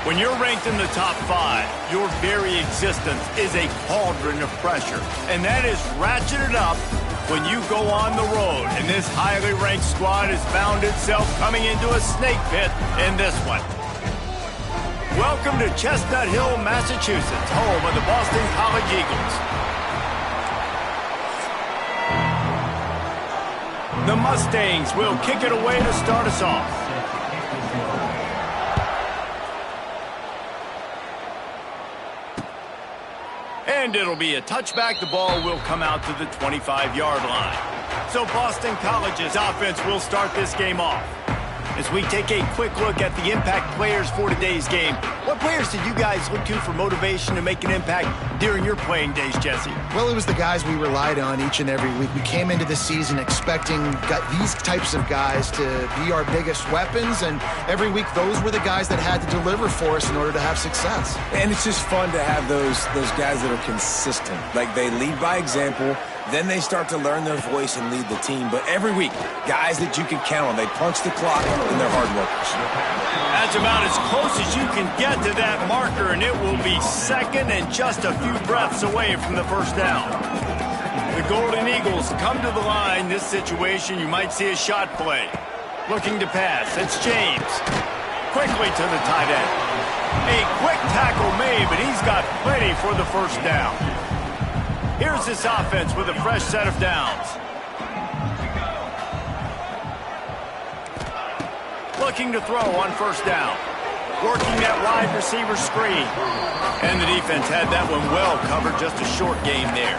When you're ranked in the top 5, your very existence is a cauldron of pressure. And that is ratcheted up when you go on the road. And this highly ranked squad has found itself coming into a snake pit in this one. Welcome to Chestnut Hill, Massachusetts, home of the Boston College Eagles. The Mustangs will kick it away to start us off. And it'll be a touchback. The ball will come out to the 25-yard line. So Boston College's offense will start this game off. As we take a quick look at the impact players for today's game, what players did you guys look to for motivation to make an impact during your playing days, Jesse? Well, it was the guys we relied on each and every week. We came into the season expecting these types of guys to be our biggest weapons, and every week those were the guys that had to deliver for us in order to have success. And it's just fun to have those guys that are consistent. Like, they lead by example, then they start to learn their voice and lead the team. But every week, guys that you can count on, they punch the clock and they're hard workers. That's about as close as you can get to that marker, and it will be second and just a few breaths away from the first down. The Golden Eagles come to the line. This situation, you might see a shot play. Looking to pass. It's James. Quickly to the tight end. A quick tackle made, but he's got plenty for the first down. Here's this offense with a fresh set of downs. Looking to throw on first down. Working that wide receiver screen. And the defense had that one well covered, just a short game there.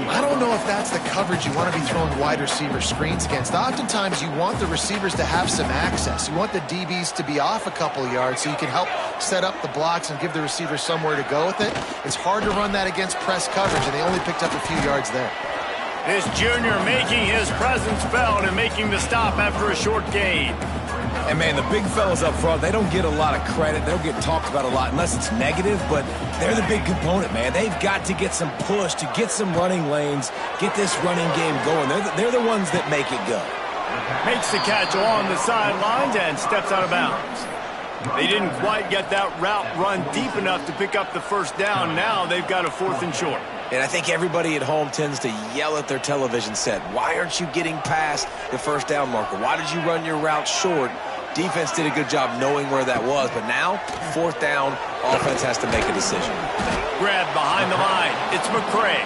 I don't know if that's the coverage you want to be throwing wide receiver screens against. Oftentimes you want the receivers to have some access. You want the DBs to be off a couple yards so you can help set up the blocks and give the receiver somewhere to go with it. It's hard to run that against press coverage, and they only picked up a few yards there. This junior making his presence felt and making the stop after a short gain. And, man, the big fellas up front, they don't get a lot of credit. They don't get talked about a lot unless it's negative, but they're the big component, man. They've got to get some push, to get some running lanes, get this running game going. They're the ones that make it go. Makes the catch along the sidelines and steps out of bounds. They didn't quite get that route run deep enough to pick up the first down. Now they've got a 4th and short. And I think everybody at home tends to yell at their television set. Why aren't you getting past the first down marker? Why did you run your route short? Defense did a good job knowing where that was, but now, 4th down, offense has to make a decision. Grabbed behind the line. It's McCray.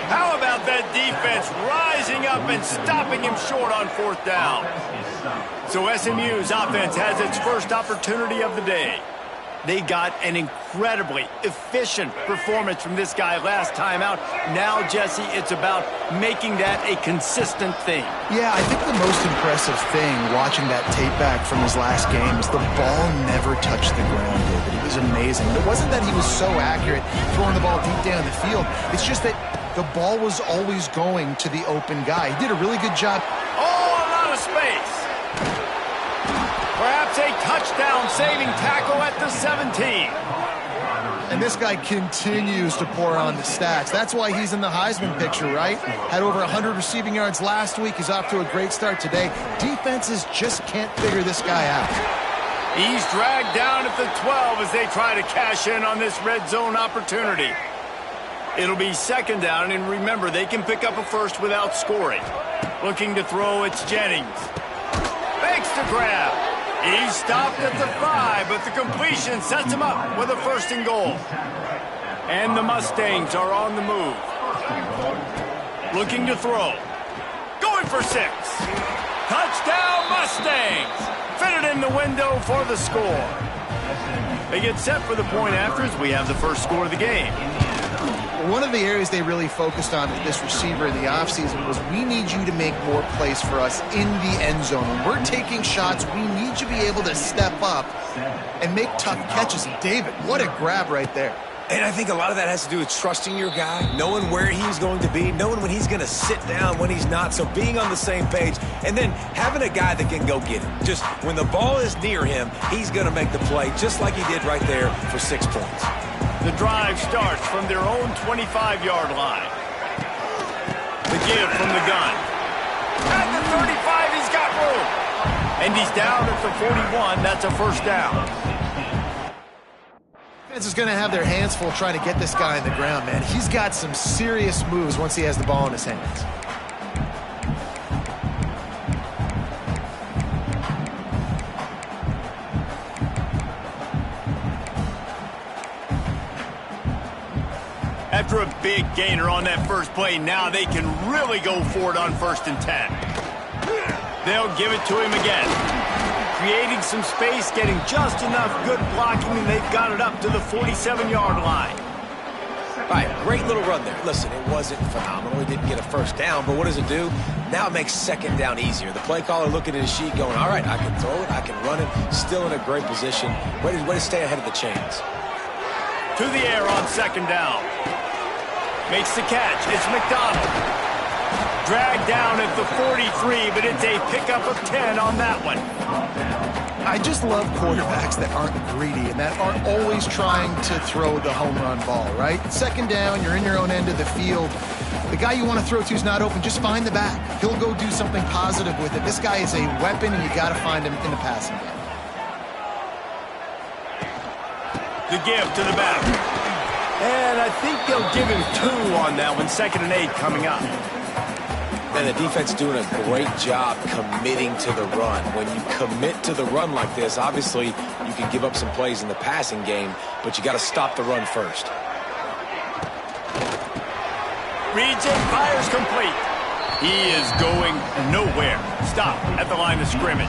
How about that defense rising up and stopping him short on 4th down? So SMU's offense has its first opportunity of the day. They got an incredibly efficient performance from this guy last time out. Now, Jesse, it's about making that a consistent thing. Yeah, I think the most impressive thing watching that tape back from his last game is the ball never touched the ground, David. It was amazing. It wasn't that he was so accurate throwing the ball deep down the field. It's just that the ball was always going to the open guy. He did a really good job. Oh, a lot of space. Perhaps a touchdown-saving tackle at the 17. And this guy continues to pour on the stats. That's why he's in the Heisman picture, right? Had over 100 receiving yards last week. He's off to a great start today. Defenses just can't figure this guy out. He's dragged down at the 12 as they try to cash in on this red zone opportunity. It'll be 2nd down, and remember, they can pick up a first without scoring. Looking to throw, it's Jennings. Fakes the grab. He's stopped at the 5, but the completion sets him up with a 1st and goal. And the Mustangs are on the move. Looking to throw. Going for 6. Touchdown, Mustangs! Fitted in the window for the score. They get set for the point after as we have the first score of the game. One of the areas they really focused on with this receiver in the offseason was we need you to make more plays for us in the end zone. When we're taking shots, we need you to be able to step up and make tough catches. And David, what a grab right there. And I think a lot of that has to do with trusting your guy, knowing where he's going to be, knowing when he's going to sit down, when he's not, so being on the same page, and then having a guy that can go get him. Just when the ball is near him, he's going to make the play, just like he did right there for 6 points. The drive starts from their own 25-yard line. The give from the gun. At the 35, he's got room. And he's down at the 41. That's a 1st down. Defense is going to have their hands full trying to get this guy on the ground, man. He's got some serious moves once he has the ball in his hands. After a big gainer on that first play, now they can really go for it on 1st and 10. They'll give it to him again. Creating some space, getting just enough good blocking, and they've got it up to the 47-yard line. All right, great little run there. Listen, it wasn't phenomenal. He didn't get a first down, but what does it do? Now it makes 2nd down easier. The play caller looking at his sheet going, all right, I can throw it, I can run it, still in a great position. Way to stay ahead of the chains. To the air on 2nd down. Makes the catch. It's McDonald. Dragged down at the 43, but it's a pickup of 10 on that one. I just love quarterbacks that aren't greedy and that aren't always trying to throw the home run ball, right? 2nd down, you're in your own end of the field. The guy you want to throw to is not open. Just find the back. He'll go do something positive with it. This guy is a weapon, and you got to find him in the passing game. The give to the back. And I think they'll give him 2 on that one. 2nd and 8 coming up. And the defense doing a great job committing to the run. When you commit to the run like this, obviously you can give up some plays in the passing game, but you got to stop the run first. Reads it, fires complete. He is going nowhere. Stop at the line of scrimmage.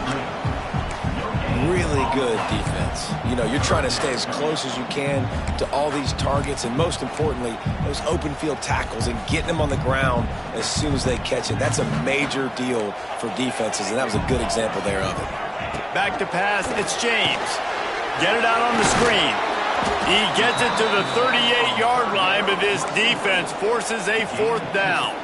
Really good defense. You know, you're trying to stay as close as you can to all these targets, and most importantly, those open field tackles and getting them on the ground as soon as they catch it. That's a major deal for defenses, and that was a good example there of it. Back to pass, it's James. Get it out on the screen. He gets it to the 38-yard line, but this defense forces a 4th down.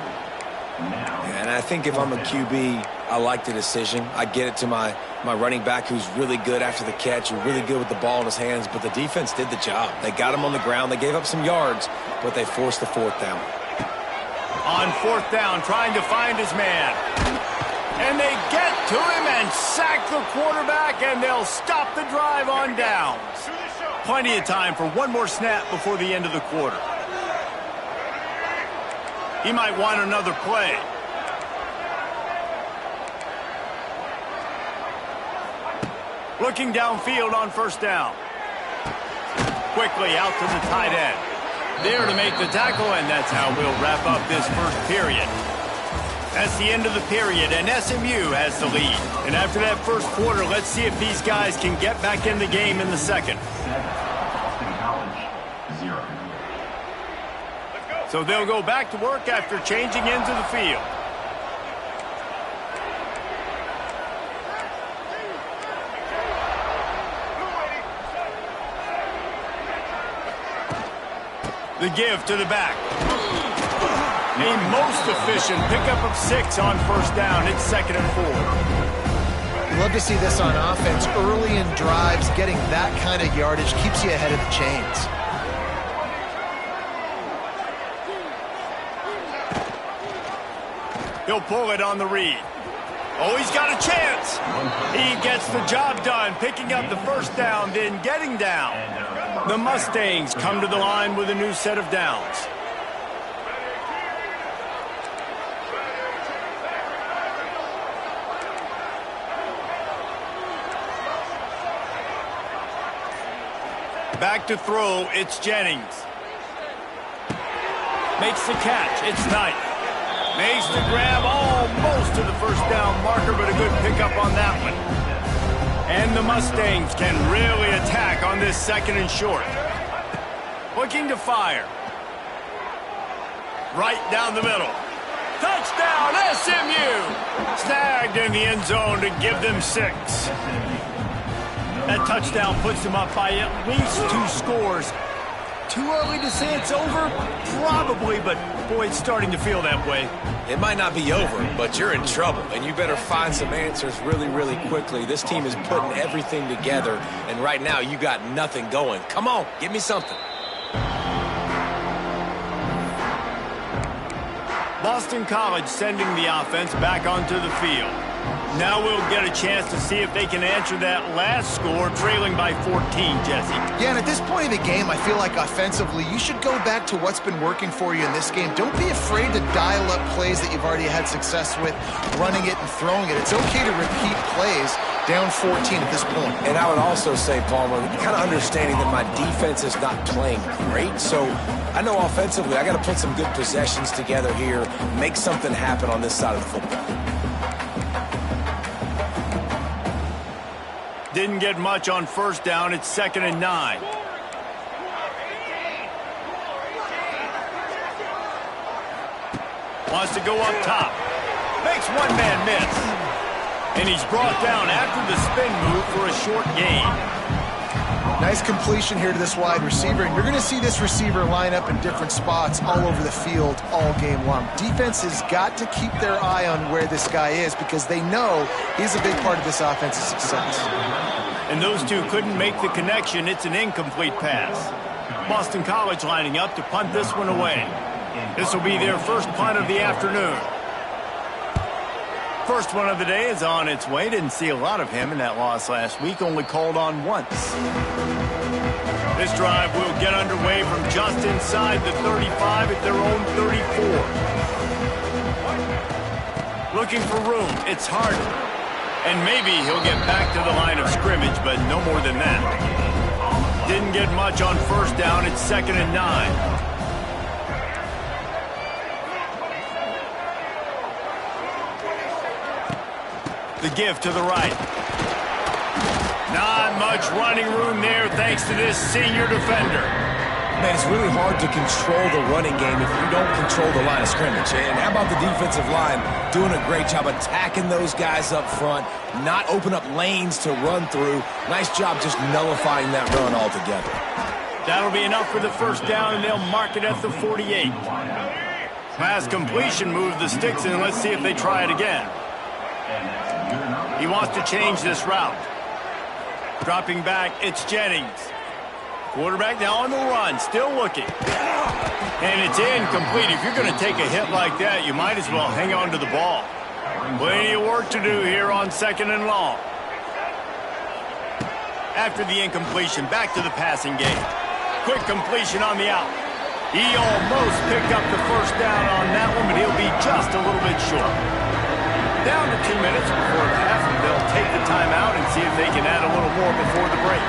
And I think if I'm a QB, I like the decision. I get it to my running back who's really good after the catch, who's really good with the ball in his hands, but the defense did the job. They got him on the ground. They gave up some yards, but they forced the 4th down. On 4th down, trying to find his man. And they get to him and sack the quarterback, and they'll stop the drive on downs. Plenty of time for one more snap before the end of the quarter. He might want another play. Looking downfield on 1st down. Quickly out to the tight end. There to make the tackle, and that's how we'll wrap up this first period. That's the end of the period, and SMU has the lead. And after that first quarter, let's see if these guys can get back in the game in the second. So they'll go back to work after changing into the field. The give to the back. A most efficient pickup of 6 on 1st down. It's 2nd and 4. Love to see this on offense. Early in drives, getting that kind of yardage keeps you ahead of the chains. He'll pull it on the read. Oh, he's got a chance. He gets the job done, picking up the 1st down, then getting down. The Mustangs come to the line with a new set of downs. Back to throw, it's Jennings. Makes the catch, it's Knight. Makes the grab almost to the 1st down marker, but a good pickup on that one. And the Mustangs can really attack on this 2nd and short. Looking to fire. Right down the middle. Touchdown, SMU! Snagged in the end zone to give them 6. That touchdown puts them up by at least 2 scores. Too early to say it's over? Probably, but boy, it's starting to feel that way. It might not be over, but you're in trouble, and you better find some answers really, really quickly. This team is putting everything together, and right now you got nothing going. Come on, give me something. Boston College sending the offense back onto the field. Now we'll get a chance to see if they can answer that last score, trailing by 14, Jesse. Yeah, and at this point in the game, I feel like offensively, you should go back to what's been working for you in this game. Don't be afraid to dial up plays that you've already had success with, running it and throwing it. It's okay to repeat plays down 14 at this point. And I would also say, Palmer, kind of understanding that my defense is not playing great, so I know offensively I got to put some good possessions together here, make something happen on this side of the football. Didn't get much on first down. It's 2nd and 9. Wants to go up top. Makes one man miss. And he's brought down after the spin move for a short gain. Nice completion here to this wide receiver, and you're going to see this receiver line up in different spots all over the field all game long. Defense has got to keep their eye on where this guy is because they know he's a big part of this offense's success. And those two couldn't make the connection. It's an incomplete pass. Boston College lining up to punt this one away. This will be their first punt of the afternoon. First one of the day is on its way. Didn't see a lot of him in that loss last week. Only called on once. This drive will get underway from just inside the 35 at their own 34. Looking for room. It's hard. And maybe he'll get back to the line of scrimmage, but no more than that. Didn't get much on first down. It's 2nd and 9. The give to the right. Not much running room there thanks to this senior defender. Man, it's really hard to control the running game if you don't control the line of scrimmage. And how about the defensive line doing a great job attacking those guys up front, not open up lanes to run through. Nice job just nullifying that run altogether. That'll be enough for the first down, and they'll mark it at the 48. Pass completion moved the sticks in. Let's see if they try it again. He wants to change this route. Dropping back, it's Jennings. Quarterback now on the run, still looking. And it's incomplete. If you're going to take a hit like that, you might as well hang on to the ball. Plenty of work to do here on 2nd and long. After the incompletion, back to the passing game. Quick completion on the out. He almost picked up the first down on that one, but he'll be just a little bit short. Down to 2 minutes before the half, and they'll take the timeout and see if they can add a little more before the break.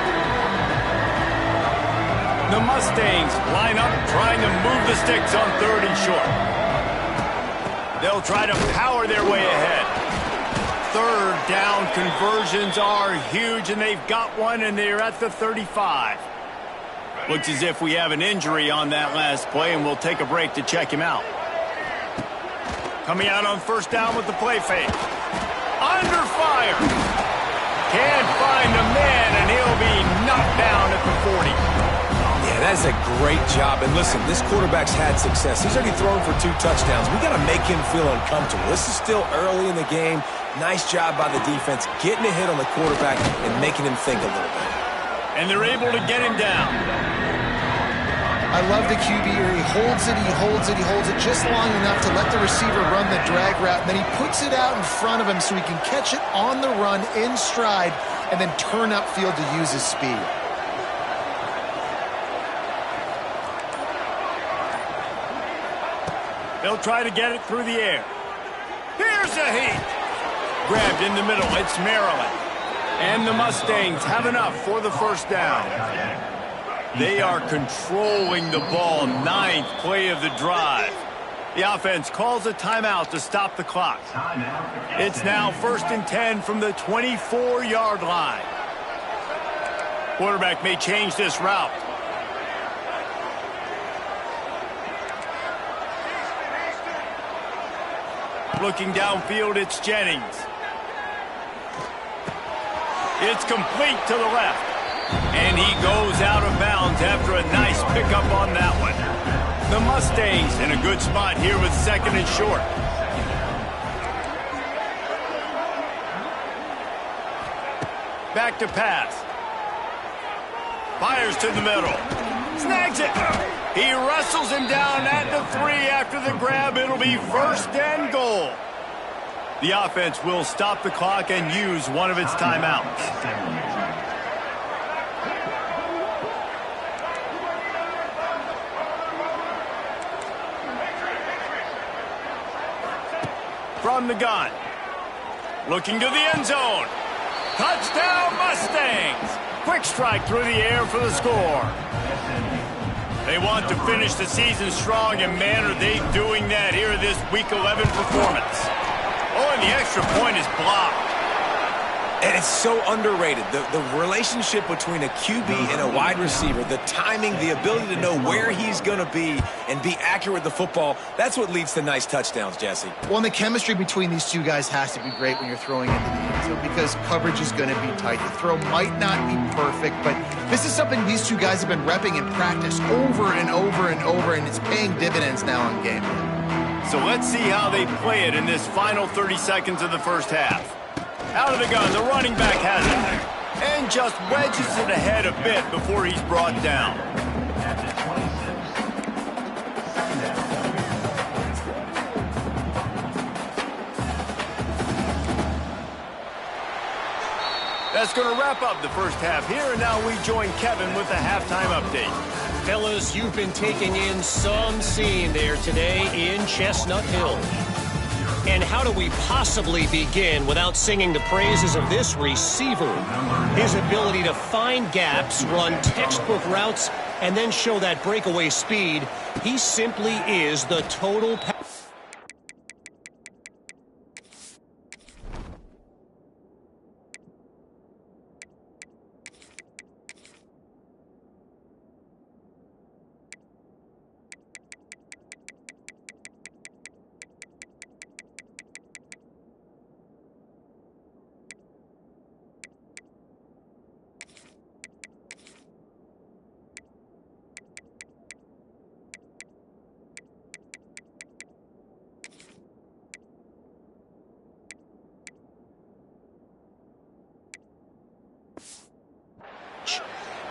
The Mustangs line up trying to move the sticks on 3rd and short. They'll try to power their way ahead. 3rd down conversions are huge, and they've got one, and they're at the 35. Looks as if we have an injury on that last play, and we'll take a break to check him out. Coming out on first down with the play fake. Under fire. Can't find a man, and he'll be knocked down at the 40. Yeah, that's a great job. And listen, this quarterback's had success. He's already thrown for 2 touchdowns. We got to make him feel uncomfortable. This is still early in the game. Nice job by the defense getting a hit on the quarterback and making him think a little bit. And they're able to get him down. I love the QB here. He holds it, he holds it, he holds it just long enough to let the receiver run the drag route, and then he puts it out in front of him so he can catch it on the run in stride and then turn upfield to use his speed. They'll try to get it through the air. Here's a heat. Grabbed in the middle. It's Maryland. And the Mustangs have enough for the first down. They are controlling the ball. 9th play of the drive. The offense calls a timeout to stop the clock. It's now 1st and 10 from the 24-yard line. Quarterback may change this route. Looking downfield, it's Jennings. It's complete to the left. And he goes out of bounds after a nice pickup on that one. The Mustangs in a good spot here with 2nd and short. Back to pass. Fires to the middle. Snags it. He wrestles him down at the 3 after the grab. It'll be 1st and goal. The offense will stop the clock and use one of its timeouts. From the gun. Looking to the end zone. Touchdown Mustangs! Quick strike through the air for the score. They want to finish the season strong, and man, are they doing that here in this Week 11 performance. Oh, and the extra point is blocked. And it's so underrated. The relationship between a QB and a wide receiver, the timing, the ability to know where he's going to be and be accurate with the football, that's what leads to nice touchdowns, Jesse. Well, and the chemistry between these two guys has to be great when you're throwing into the end zone because coverage is going to be tight. The throw might not be perfect, but this is something these two guys have been repping in practice over and over and over, and it's paying dividends now on game day. So let's see how they play it in this final 30 seconds of the first half. Out of the gun, the running back has it. And just wedges it ahead a bit before he's brought down. That's going to wrap up the first half here, and now we join Kevin with the halftime update. Fellas, you've been taking in some scene there today in Chestnut Hill. And how do we possibly begin without singing the praises of this receiver? His ability to find gaps, run textbook routes, and then show that breakaway speed. He simply is the total package.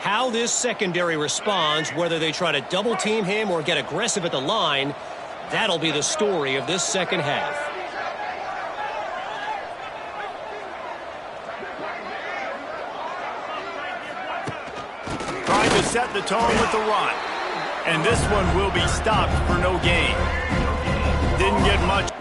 How this secondary responds, whether they try to double team him or get aggressive at the line, that'll be the story of this second half. Trying to set the tone with the run. And this one will be stopped for no gain. Didn't get much.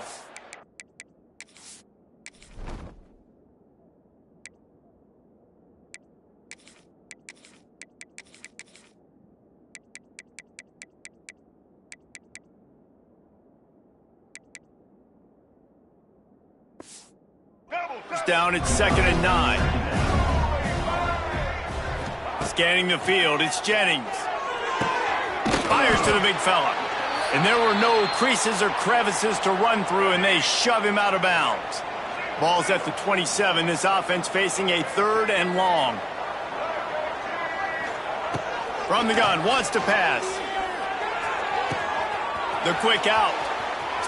Down at 2nd and 9. Scanning the field, it's Jennings. Fires to the big fella. And there were no creases or crevices to run through, and they shove him out of bounds. Ball's at the 27. This offense facing a 3rd and long. From the gun, wants to pass. The quick out.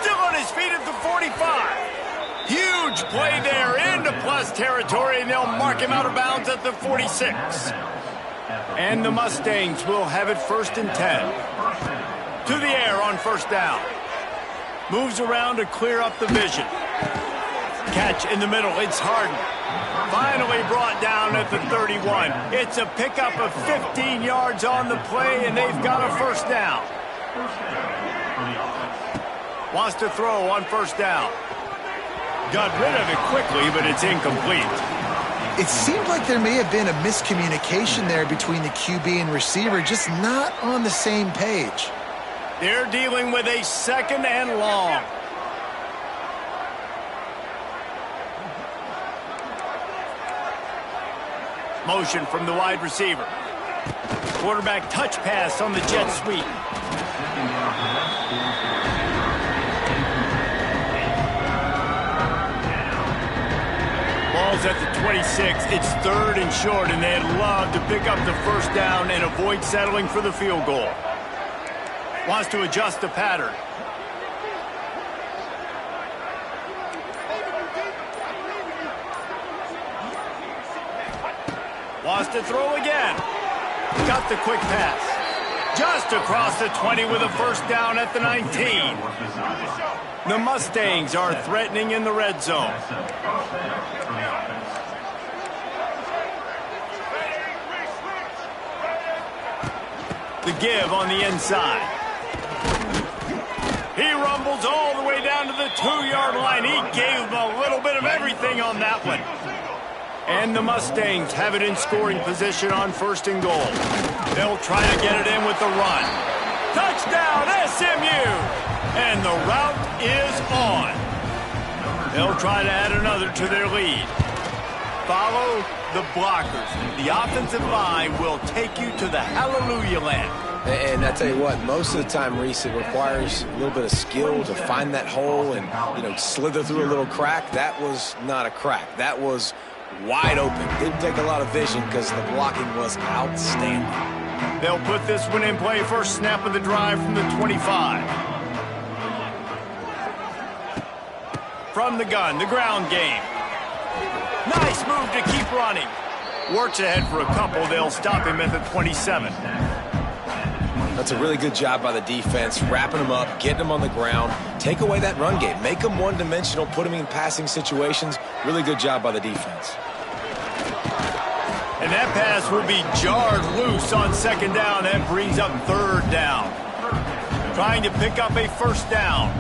Still on his feet at the 45. Huge play there into plus territory, and they'll mark him out of bounds at the 46. And the Mustangs will have it 1st and 10. To the air on 1st down. Moves around to clear up the vision. Catch in the middle, it's Harden. Finally brought down at the 31. It's a pickup of 15 yards on the play, and they've got a 1st down. Wants to throw on 1st down. Got rid of it quickly, but it's incomplete. It seemed like there may have been a miscommunication there between the QB and receiver, just not on the same page. They're dealing with a 2nd and long. Motion from the wide receiver. Quarterback touch pass on the jet sweep. Ball's at the 26. It's 3rd and short, and they'd love to pick up the 1st down and avoid settling for the field goal. Wants to adjust the pattern. Wants to throw again. Got the quick pass. Just across the 20 with a first down at the 19. The Mustangs are threatening in the red zone. The give on the inside. He rumbles all the way down to the 2-yard line. He gave him a little bit of everything on that one. And the Mustangs have it in scoring position on 1st and goal. They'll try to get it in with the run. Touchdown, SMU! And the route is on. They'll try to add another to their lead. Follow the blockers. The offensive line will take you to the hallelujah land. And I tell you what, most of the time, Reese, it requires a little bit of skill to find that hole and, slither through a little crack. That was not a crack. That was wide open. Didn't take a lot of vision because the blocking was outstanding. They'll put this one in play. First snap of the drive from the 25. From the gun, the ground game. Nice move to keep running. Works ahead for a couple. They'll stop him at the 27. That's a really good job by the defense, wrapping them up, getting them on the ground. Take away that run game. Make them one-dimensional, put them in passing situations. Really good job by the defense. And that pass will be jarred loose on 2nd down. That brings up 3rd down. Trying to pick up a first down.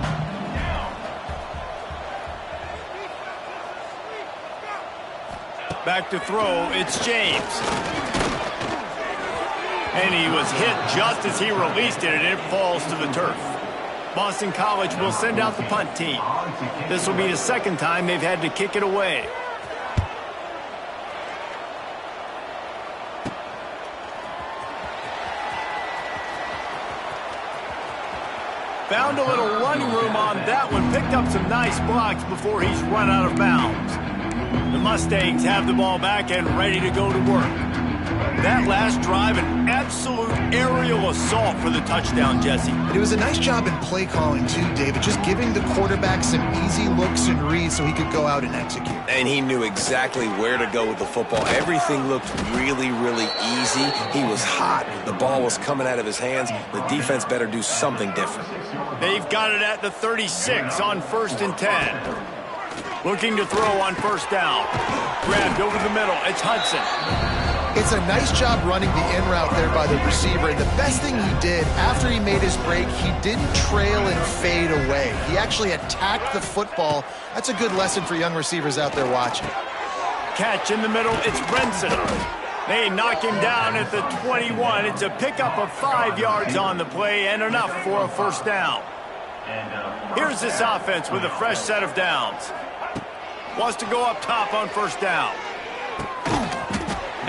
Back to throw, it's James. And he was hit just as he released it, and it falls to the turf. Boston College will send out the punt team. This will be the 2nd time they've had to kick it away. Found a little running room on that one. Picked up some nice blocks before he's run out of bounds. The Mustangs have the ball back and ready to go to work. That last drive, an absolute aerial assault for the touchdown, Jesse. It was a nice job in play calling, too, David, just giving the quarterback some easy looks and reads so he could go out and execute. And he knew exactly where to go with the football. Everything looked really, really easy. He was hot. The ball was coming out of his hands. The defense better do something different. They've got it at the 36 on 1st and 10. Looking to throw on 1st down. Grabbed over the middle. It's Hudson. It's a nice job running the in route there by the receiver. And the best thing he did after he made his break, he didn't trail and fade away. He actually attacked the football. That's a good lesson for young receivers out there watching. Catch in the middle. It's Brenson. They knock him down at the 21. It's a pickup of 5 yards on the play and enough for a first down. Here's this offense with a fresh set of downs. Wants to go up top on 1st down.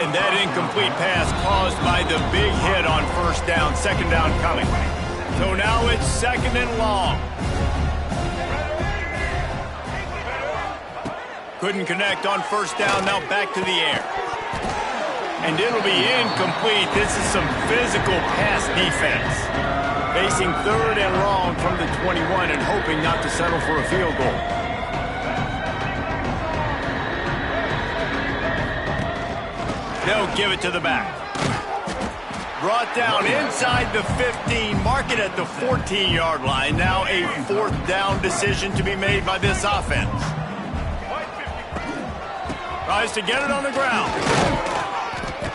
And that incomplete pass caused by the big hit on 1st down. 2nd down coming. So now it's 2nd and long. Couldn't connect on 1st down. Now back to the air. And it'll be incomplete. This is some physical pass defense. Facing 3rd and long from the 21 and hoping not to settle for a field goal. They'll give it to the back. Brought down inside the 15. Mark it at the 14-yard line. Now a 4th down decision to be made by this offense. Tries to get it on the ground.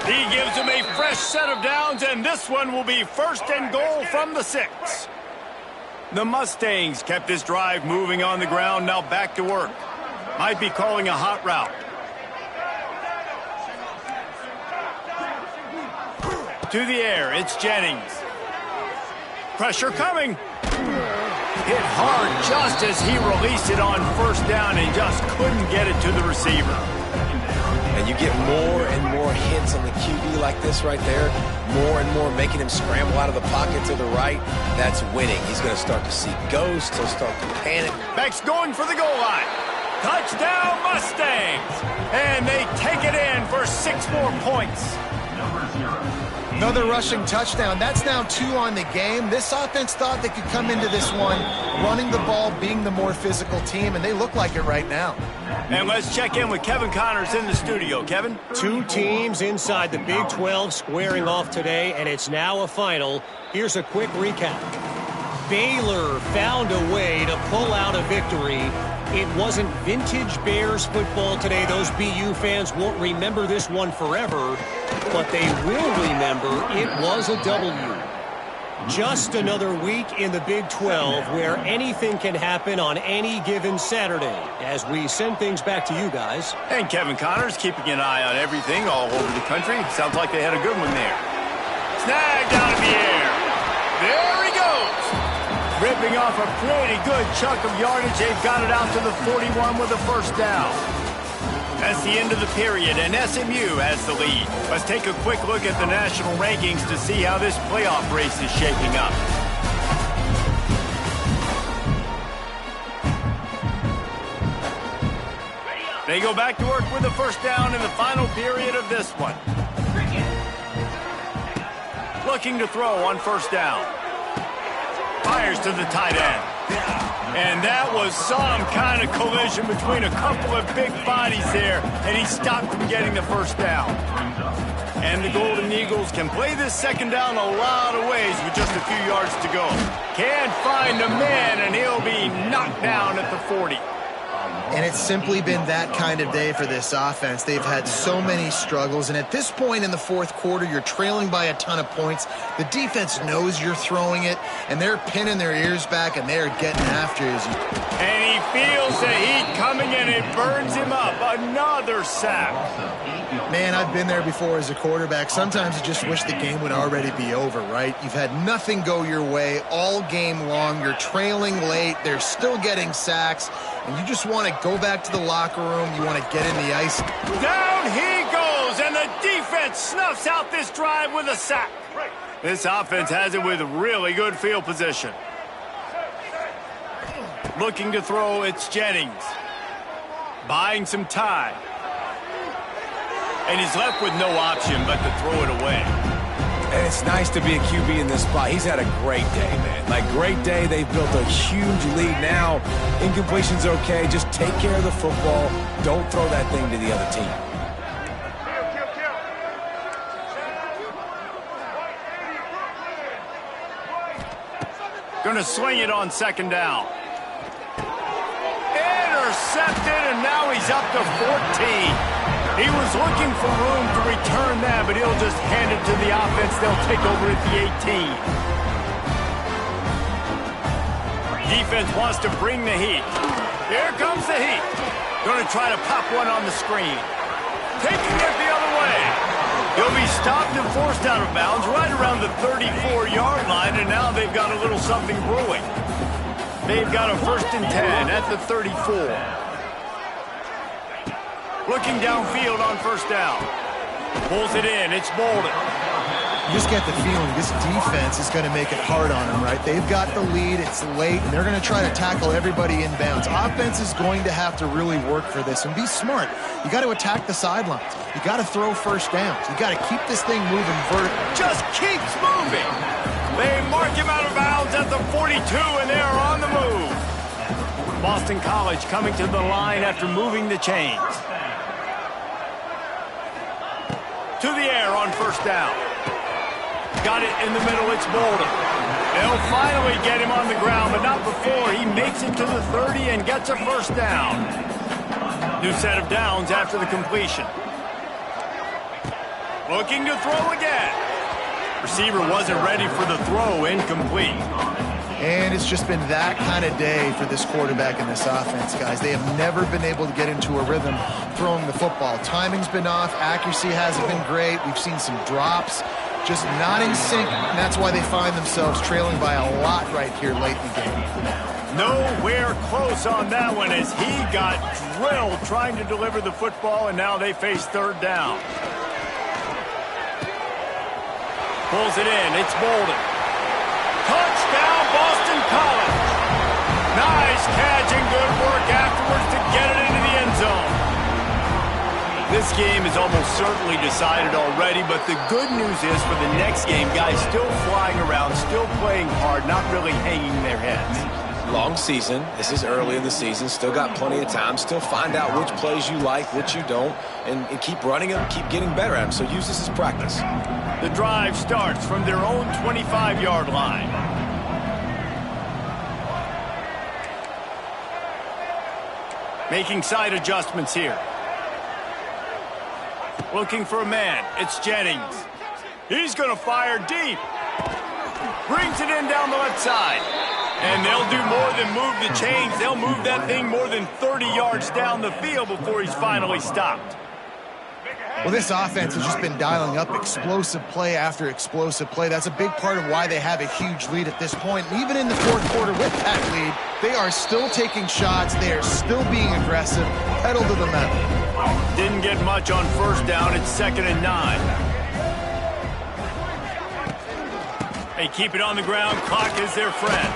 He gives him a fresh set of downs, and this one will be 1st and goal from the 6. The Mustangs kept this drive moving on the ground. Now back to work. Might be calling a hot route. To the air, it's Jennings. Pressure coming. Hit hard just as he released it on 1st down and just couldn't get it to the receiver. And you get more and more hits on the QB like this right there. More and more making him scramble out of the pocket to the right. That's winning. He's going to start to see ghosts. He'll start to panic. Beck's going for the goal line. Touchdown Mustangs. And they take it in for 6 more points. Another rushing touchdown. That's now 2 on the game. This offense thought they could come into this one running the ball, being the more physical team, and they look like it right now. And let's check in with Kevin Connors in the studio. Kevin? 2 teams inside the Big 12 squaring off today, and it's now a final. Here's a quick recap. Baylor found a way to pull out a victory. It wasn't vintage Bears football today. Those BU fans won't remember this one forever, but they will remember it was a W. Just another week in the Big 12 where anything can happen on any given Saturday. As we send things back to you guys. And Kevin Connors keeping an eye on everything all over the country. Sounds like they had a good one there. Snagged out of the air. There he goes. Ripping off a pretty good chunk of yardage. They've got it out to the 41 with a first down. That's the end of the period, and SMU has the lead. Let's take a quick look at the national rankings to see how this playoff race is shaping up. They go back to work with a first down in the final period of this one. Looking to throw on first down. Fires to the tight end. And that was some kind of collision between a couple of big bodies there, and he stopped from getting the first down. And the Golden Eagles can play this second down a lot of ways with just a few yards to go. Can't find a man, and he'll be knocked down at the 40. And it's simply been that kind of day for this offense. They've had so many struggles, and at this point in the fourth quarter, you're trailing by a ton of points. The defense knows you're throwing it, and they're pinning their ears back, and they're getting after it. And he feels the heat coming, and it burns him up. Another sack. Man, I've been there before as a quarterback. Sometimes you just wish the game would already be over, right? You've had nothing go your way all game long. You're trailing late. They're still getting sacks. And you just want to go back to the locker room. You want to get in the ice. Down he goes, and the defense snuffs out this drive with a sack. This offense has it with really good field position. Looking to throw, it's Jennings. Buying some time. And he's left with no option but to throw it away. And it's nice to be a QB in this spot. He's had a great day, man. Like, great day. They've built a huge lead now. Incompletion's okay. Just take care of the football. Don't throw that thing to the other team. Gonna swing it on second down. Intercepted, and now he's up to 14. He was looking for room to return that, but he'll just hand it to the offense. They'll take over at the 18. Defense wants to bring the heat. Here comes the heat. Going to try to pop one on the screen. Taking it the other way. He'll be stopped and forced out of bounds right around the 34-yard line, and now they've got a little something brewing. They've got a 1st and 10 at the 34. Looking downfield on first down. Pulls it in. It's Bolden. You just get the feeling this defense is going to make it hard on them, right? They've got the lead. It's late, and they're going to try to tackle everybody inbounds. Offense is going to have to really work for this and be smart. You got to attack the sidelines. You got to throw first downs. You got to keep this thing moving vertically. Just keeps moving. They mark him out of bounds at the 42, and they are on the move. Boston College coming to the line after moving the chains. To the air on first down. Got it in the middle, it's Bolden. They'll finally get him on the ground, but not before he makes it to the 30 and gets a first down. New set of downs after the completion. Looking to throw again. Receiver wasn't ready for the throw, incomplete. And it's just been that kind of day for this quarterback and this offense, guys. They have never been able to get into a rhythm throwing the football. Timing's been off. Accuracy hasn't been great. We've seen some drops. Just not in sync, and that's why they find themselves trailing by a lot right here late in the game. Nowhere close on that one as he got drilled trying to deliver the football, and now they face third down. Pulls it in. It's Bolden. Touchdown, Boston College. Nice catch and good work afterwards to get it into the end zone. This game is almost certainly decided already, but the good news is for the next game, guys still flying around, still playing hard, not really hanging their heads. Long season. This is early in the season. Still got plenty of time. Still find out which plays you like, which you don't, and keep running them, keep getting better at them. So use this as practice. The drive starts from their own 25-yard line. Making side adjustments here. Looking for a man. It's Jennings. He's going to fire deep. Brings it in down the left side. And they'll do more than move the chains. They'll move that thing more than 30 yards down the field before he's finally stopped. Well, this offense has just been dialing up explosive play after explosive play. That's a big part of why they have a huge lead at this point. And even in the fourth quarter with that lead, they are still taking shots. They are still being aggressive, pedal to the metal. Didn't get much on first down. It's 2nd and 9. They keep it on the ground. Clock is their friend.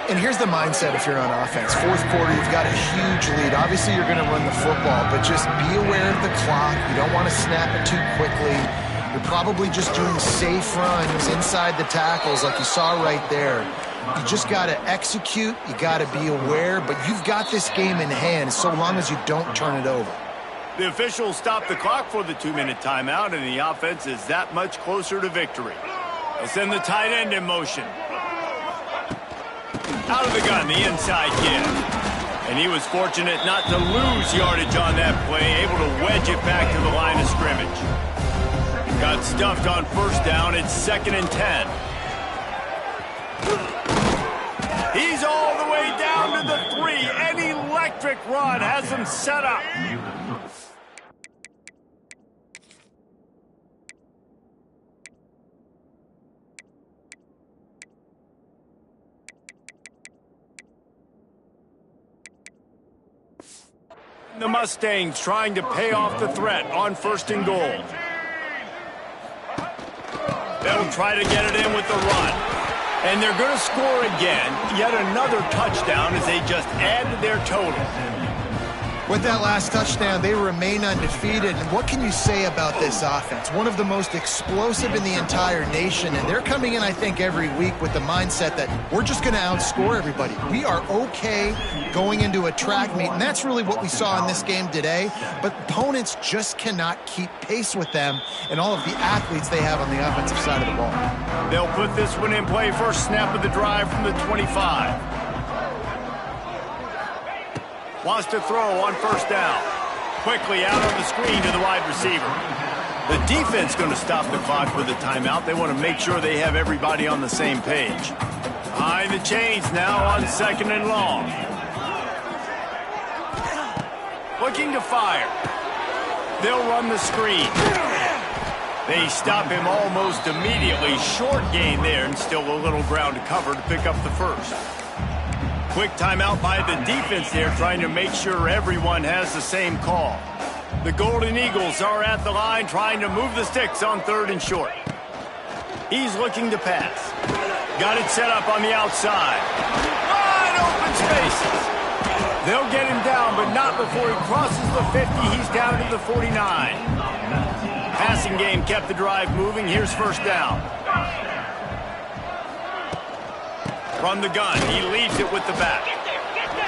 And here's the mindset if you're on offense. Fourth quarter, you've got a huge lead. Obviously, you're going to run the football, but just be aware of the clock. You don't want to snap it too quickly. You're probably just doing safe runs inside the tackles like you saw right there. You just got to execute. You got to be aware, but you've got this game in hand so long as you don't turn it over. The officials stop the clock for the 2-minute timeout, and the offense is that much closer to victory. They send the tight end in motion. Out of the gun, the inside kid. And he was fortunate not to lose yardage on that play, able to wedge it back to the line of scrimmage. Got stuffed on first down. It's 2nd and 10. He's all the way down to the 3. An electric run has him set up. The Mustangs trying to pay off the threat on 1st and goal. They'll try to get it in with the run. And they're going to score again. Yet another touchdown as they just add to their total. With that last touchdown, they remain undefeated. And what can you say about this offense? One of the most explosive in the entire nation. And they're coming in, I think, every week with the mindset that we're just going to outscore everybody. We are okay going into a track meet. And that's really what we saw in this game today. But opponents just cannot keep pace with them and all of the athletes they have on the offensive side of the ball. They'll put this one in play. First snap of the drive from the 25. Wants to throw on first down. Quickly out on the screen to the wide receiver. The defense going to stop the clock with a timeout. They want to make sure they have everybody on the same page. Behind the chains now on 2nd and long. Looking to fire. They'll run the screen. They stop him almost immediately. Short gain there and still a little ground to cover to pick up the first. Quick timeout by the defense there, trying to make sure everyone has the same call. The Golden Eagles are at the line, trying to move the sticks on 3rd and short. He's looking to pass. Got it set up on the outside. Wide open spaces. They'll get him down, but not before he crosses the 50. He's down to the 49. Passing game kept the drive moving. Here's first down. From the gun, he leaves it with the back.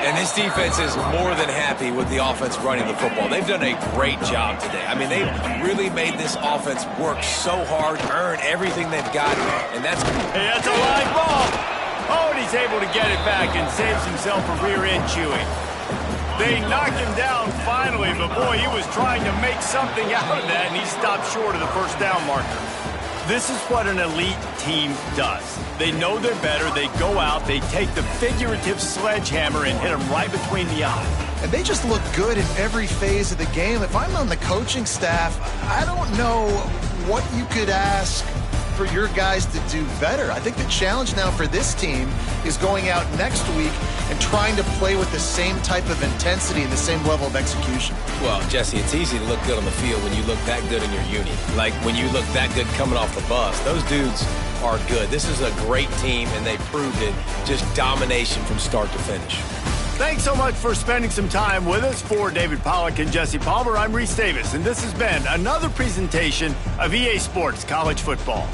And this defense is more than happy with the offense running the football. They've done a great job today. I mean, they've really made this offense work so hard, earn everything they've got, and that's... Hey, that's a live ball. Oh, and he's able to get it back and saves himself a rear end chewing. They knock him down finally, but boy, he was trying to make something out of that, and he stopped short of the first down marker. This is what an elite team does. They know they're better. They go out. They take the figurative sledgehammer and hit them right between the eyes. And they just look good in every phase of the game. If I'm on the coaching staff, I don't know what you could ask for your guys to do better. I think the challenge now for this team is going out next week and trying to play with the same type of intensity and the same level of execution. Well, Jesse, it's easy to look good on the field when you look that good in your uni. Like when you look that good coming off the bus. Those dudes are good. This is a great team, and they proved it. Just domination from start to finish. Thanks so much for spending some time with us. For David Pollack and Jesse Palmer, I'm Reese Davis, and this has been another presentation of EA Sports College Football.